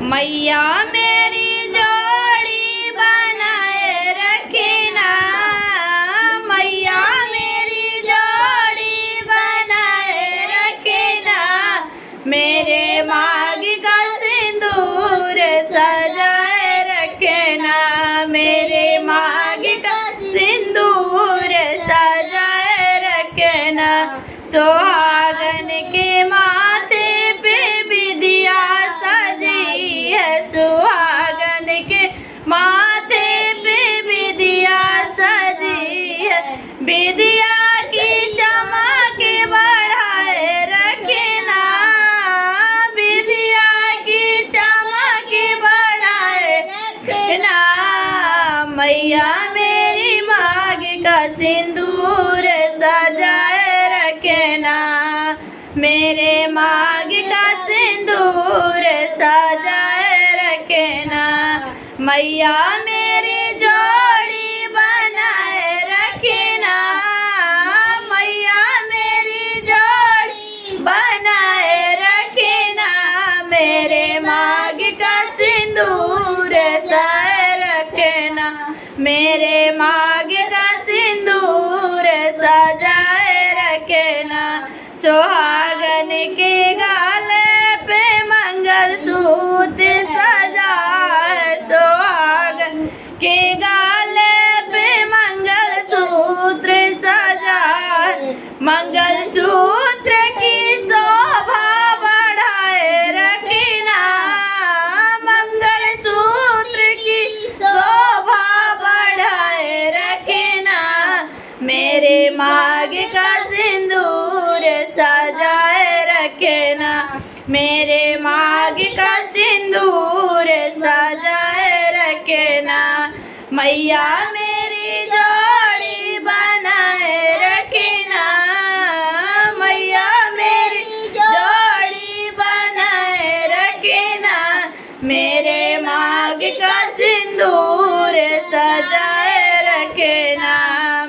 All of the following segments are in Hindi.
मैया मेरी जोड़ी बनाए रखना, मैया मेरी जोड़ी बनाए रखना, मेरे मांग का सिंदूर सजाए रखना, मेरे मांग का सिंदूर सजाए रखना। सुहागन के माथे पे बिंदिया सजी है, सुहागन के माथे पे बिंदिया सजी है, बिंदिया की चमक बढ़ाए रखना, बिंदिया की चमक बढ़ाए रखना। मैया मेरी मांग का सिंदूर सजाए रखना, मेरे मांग का सिंदूर सजाए रखना। मैया मेरी जोड़ी बनाए रखना, मैया मेरी जोड़ी बनाए रखना, मेरे मांग का सिंदूर सजाए रखना, मेरे मांग का सिंदूर सजाए रखना। सुहागन के गाले पे मंगलसूत्र सजा है, सुहागन के गाले पे मंगलसूत्र सजा है, मंगलसूत्र की शोभा बढ़ाए रखना, मंगलसूत्र की शोभा बढ़ाए रखना, मेरे मांग का सिंदूर सजाए रखना, मेरे मांग का सिंदूर सजाए रखना। मैया मेरी जोड़ी बनाए रखना, मैया मेरी जोड़ी बनाए रखना, मेरे मांग का सिंदूर सजाए रखना,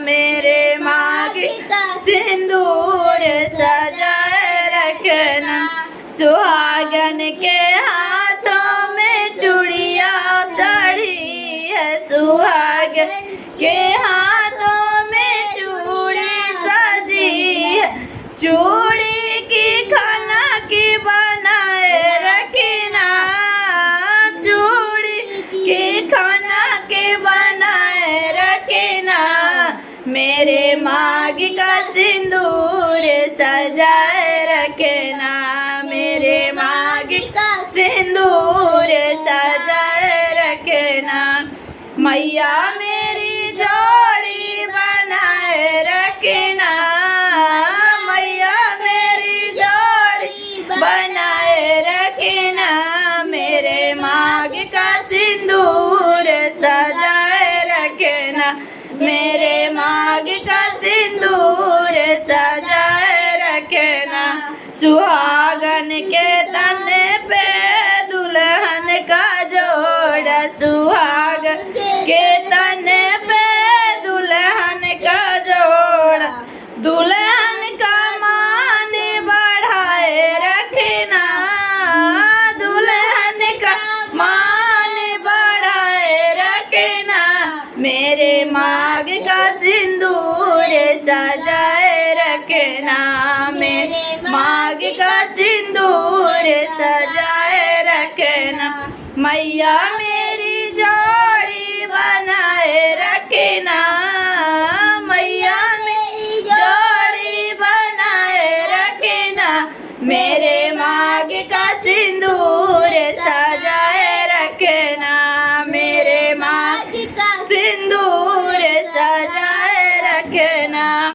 मेरे मांग का सिंदूर सजाए रखना। सुहागन के हाथों में चूड़िया चढ़ी है, सुहागन के हाथों में चूड़ी सजी है, चूड़ी की खाना की बनाए रखना, चूड़ी की खाना की बनाए रखना, मेरे मांग का सिंदूर सजाए रखना, मेरे मांग का सिंदूर सजाए रखना। मैया मेरी जोड़ी बनाए रखना, मैया मेरी जोड़ी बनाए रखना, मेरे मांग का सिंदूर सजाए रखना, मेरे मांग का सिंदूर सजाए रखना। सुहागन के तन पे दुल्हन का जोड़ा, सुहागन के तन पे दुल्हन का जोड़ा, दुल्हन का मान बढ़ाए रखना, दुल्हन का मान बढ़ाए रखना, मेरे मांग का सिंदूर सजाए रखना, मेरे मांग का सिंदूर सजाए रखना। मैया मेरी जोड़ी बनाए रखना, मैया मेरी जोड़ी बनाए रखना, मेरे